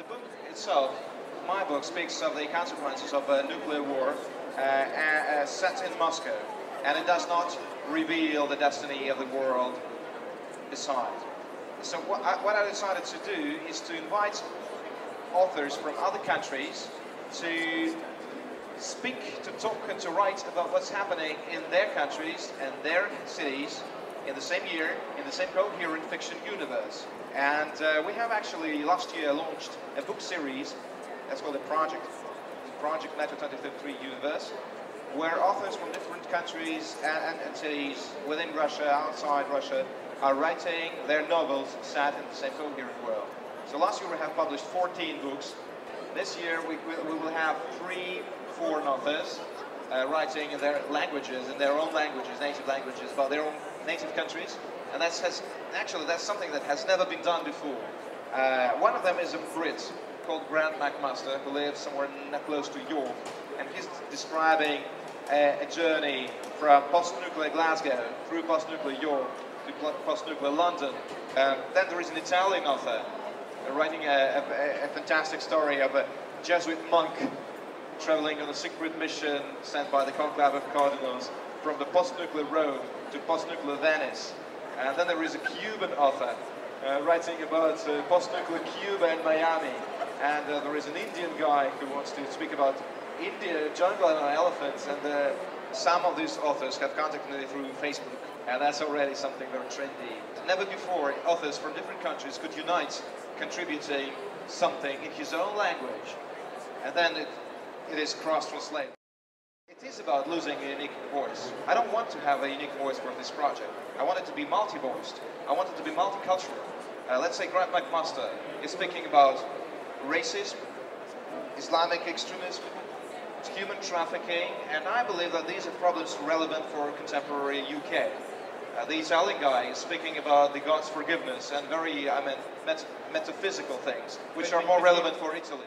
The book itself, my book, speaks of the consequences of a nuclear war set in Moscow, and it does not reveal the destiny of the world beside. So what I decided to do is to invite authors from other countries to speak, to talk and to write about what's happening in their countries and their cities in the same year, in the same coherent fiction universe. And we have actually last year launched a book series that's called Project Metro 2033 Universe, where authors from different countries and cities within Russia, outside Russia, are writing their novels set in the same coherent world. So last year we have published 14 books. This year we will have 3 foreign authors writing in their languages, in their own languages, native languages, about their own native countries. And that's something that has never been done before. One of them is a Brit called Grant McMaster, who lives somewhere close to York, and he's describing a journey from post-nuclear Glasgow through post-nuclear York to post-nuclear London. Then there is an Italian author writing a fantastic story of a Jesuit monk traveling on a secret mission sent by the Conclave of Cardinals from the post-nuclear Rome to post-nuclear Venice. And then there is a Cuban author writing about post-nuclear Cuba and Miami. And there is an Indian guy who wants to speak about India, jungle and elephants. And some of these authors have contacted me through Facebook. And that's already something very trendy. Never before authors from different countries could unite, contributing something in his own language. And then it is cross-translated. It is about losing a unique voice. I don't want to have a unique voice for this project. I want it to be multi-voiced. I want it to be multicultural. Let's say Grant McMaster is speaking about racism, Islamic extremism, human trafficking, and I believe that these are problems relevant for contemporary UK. The Italian guy is speaking about the God's forgiveness and very, metaphysical things, which are more relevant for Italy.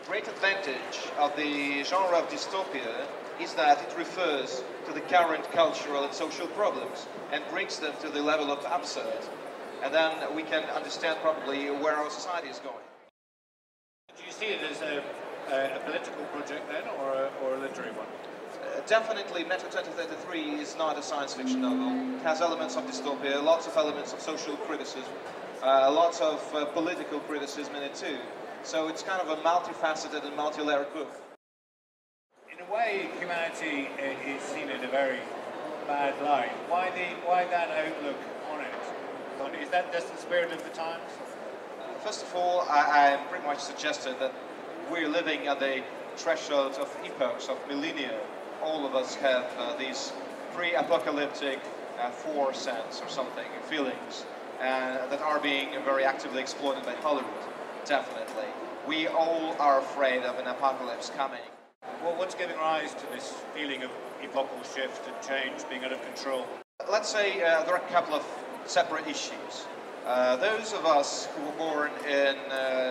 Great advantage of the genre of dystopia is that it refers to the current cultural and social problems and brings them to the level of absurd. And then we can understand probably where our society is going. Do you see it as a political project then, or a literary one? Definitely Metro 2033 is not a science fiction novel. It has elements of dystopia, lots of elements of social criticism, lots of political criticism in it too. So it's kind of a multifaceted and multi-layered book. In a way, humanity is seen in a very bad light. Why that outlook on it? Is that just the spirit of the times? First of all, I pretty much suggested that we're living at the threshold of epochs, of millennia. All of us have these pre-apocalyptic foresense or something, feelings, that are being very actively exploited by Hollywood. Definitely. We all are afraid of an apocalypse coming. Well, what's giving rise to this feeling of epochal shift and change, being out of control? Let's say there are a couple of separate issues. Those of us who were born in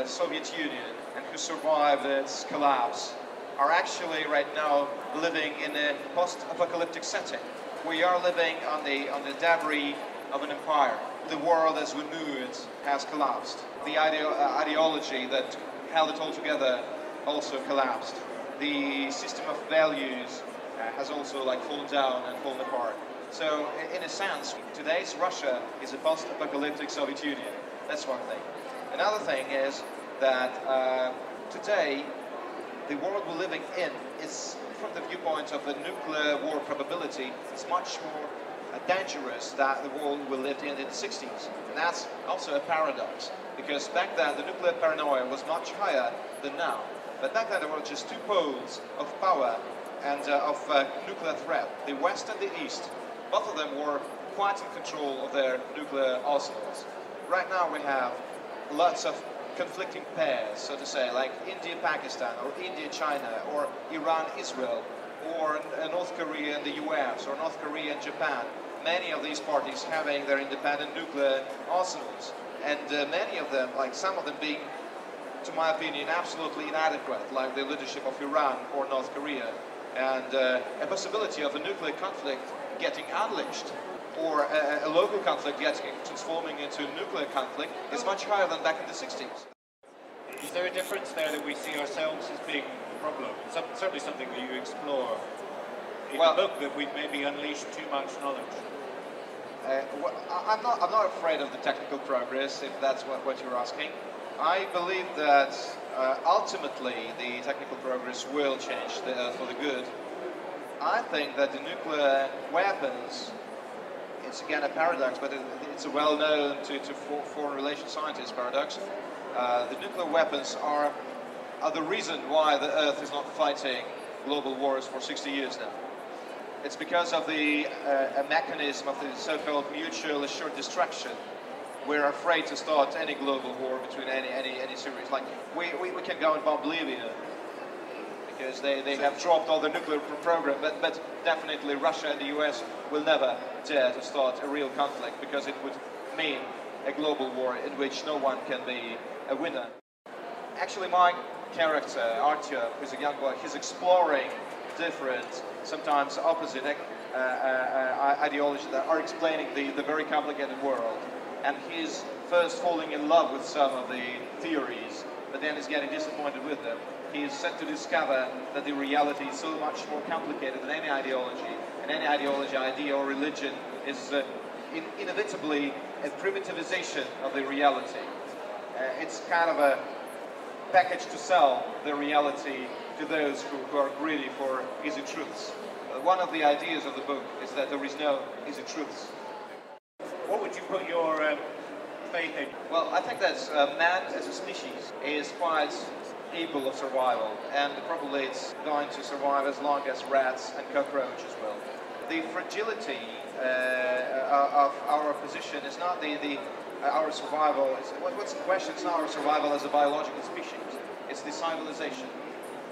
Soviet Union and who survived its collapse are actually right now living in a post-apocalyptic setting. We are living on the debris of an empire. The world as we knew it has collapsed. The ideology that held it all together also collapsed. The system of values has also fallen down and fallen apart. So in a sense, today's Russia is a post-apocalyptic Soviet Union. That's one thing. Another thing is that today the world we're living in is, from the viewpoint of the nuclear war probability, it's much more dangerous than the world we lived in the 60s. And that's also a paradox, because back then the nuclear paranoia was much higher than now. But back then there were just two poles of power and of nuclear threat, the West and the East. Both of them were quite in control of their nuclear arsenals. Right now we have lots of conflicting pairs, so to say, like India-Pakistan, or India-China, or Iran-Israel, or North Korea and the US, or North Korea and Japan. Many of these parties having their independent nuclear arsenals, and many of them, some of them being, to my opinion, absolutely inadequate, like the leadership of Iran or North Korea, and a possibility of a nuclear conflict getting unleashed, or a local conflict transforming into a nuclear conflict is much higher than back in the 60s. Is there a difference there that we see ourselves as being a problem? Certainly something that you explore in the book, that we've maybe unleashed too much knowledge. I'm not afraid of the technical progress, if that's what you're asking. I believe that ultimately the technical progress will change the Earth for the good. I think that the nuclear weapons, it's again a paradox, but it's a well-known to foreign relations scientists paradox. The nuclear weapons are the reason why the Earth is not fighting global wars for 60 years now. It's because of the mechanism of the so-called mutual assured destruction. We're afraid to start any global war between any series. Like we can go and bomb Libya because they have dropped all their nuclear program, but definitely Russia and the US will never dare to start a real conflict, because it would mean a global war in which no one can be a winner. Actually, my character, Artyom, who's a young boy, he's exploring different, sometimes opposite ideologies that are explaining the very complicated world. And he's first falling in love with some of the theories, but then he's getting disappointed with them. He is set to discover that the reality is so much more complicated than any ideology, and any ideology, idea, or religion is inevitably a privativization of the reality. It's kind of a package to sell the reality to those who are greedy for easy truths. One of the ideas of the book is that there is no easy truths. What would you put your faith in? Well, I think that man as a species is quite able of survival, and probably it's going to survive as long as rats and cockroaches will. The fragility of our position is not our survival. What's in question? It's not our survival as a biological species. It's the civilization.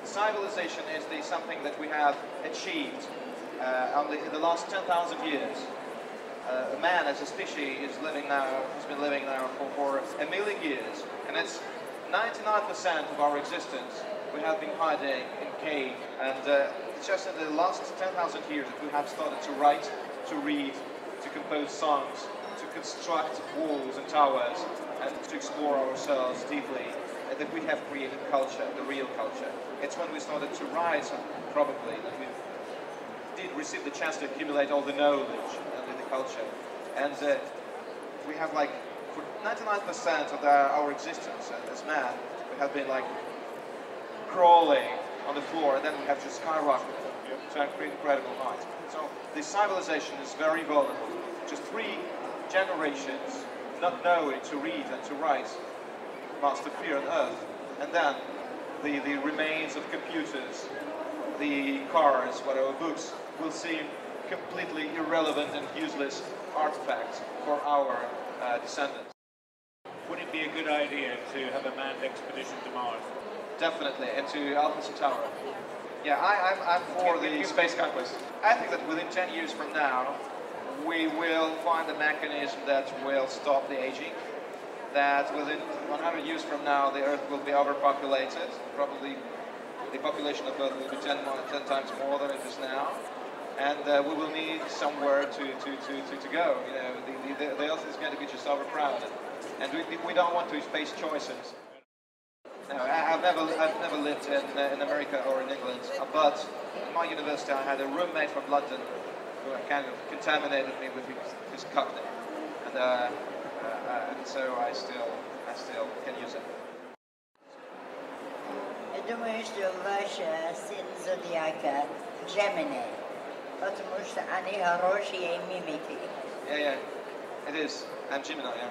Civilization is something that we have achieved in the last 10,000 years. Man as a species is living now, has been living now for 1 million years, and it's 99% of our existence we have been hiding in cave, and it's just in the last 10,000 years that we have started to write, to read, to compose songs, to construct walls and towers, and to explore ourselves deeply, that we have created culture, the real culture. It's when we started to write, probably, that we did receive the chance to accumulate all the knowledge and the culture. And we have, like, for 99% of our existence as man, we have been like crawling on the floor, and then we have just skyrocketed to an incredible height. So the civilization is very vulnerable. Just 3 generations not knowing to read and to write must appear on Earth, and then the remains of computers, the cars, whatever, books, will seem completely irrelevant and useless artifacts for our descendants. Would it be a good idea to have a manned expedition to Mars? Definitely, and to Alpha Centauri. Yeah, I'm for the space conquest. I think that within 10 years from now, we will find a mechanism that will stop the aging. That within 100 years from now, the Earth will be overpopulated. Probably the population of Earth will be 10 times more than it is now. And we will need somewhere to go. You know, the Earth is going to be just overcrowded. And we don't want to face choices. No, I've never lived in America or in England, but in my university I had a roommate from London who kind of contaminated me with his cockney, and so I still can use it. Я думаю, что ваша сын зодиака Gemini, потому что они хорошие мимики. Yeah, it is. I'm Gemini, yeah.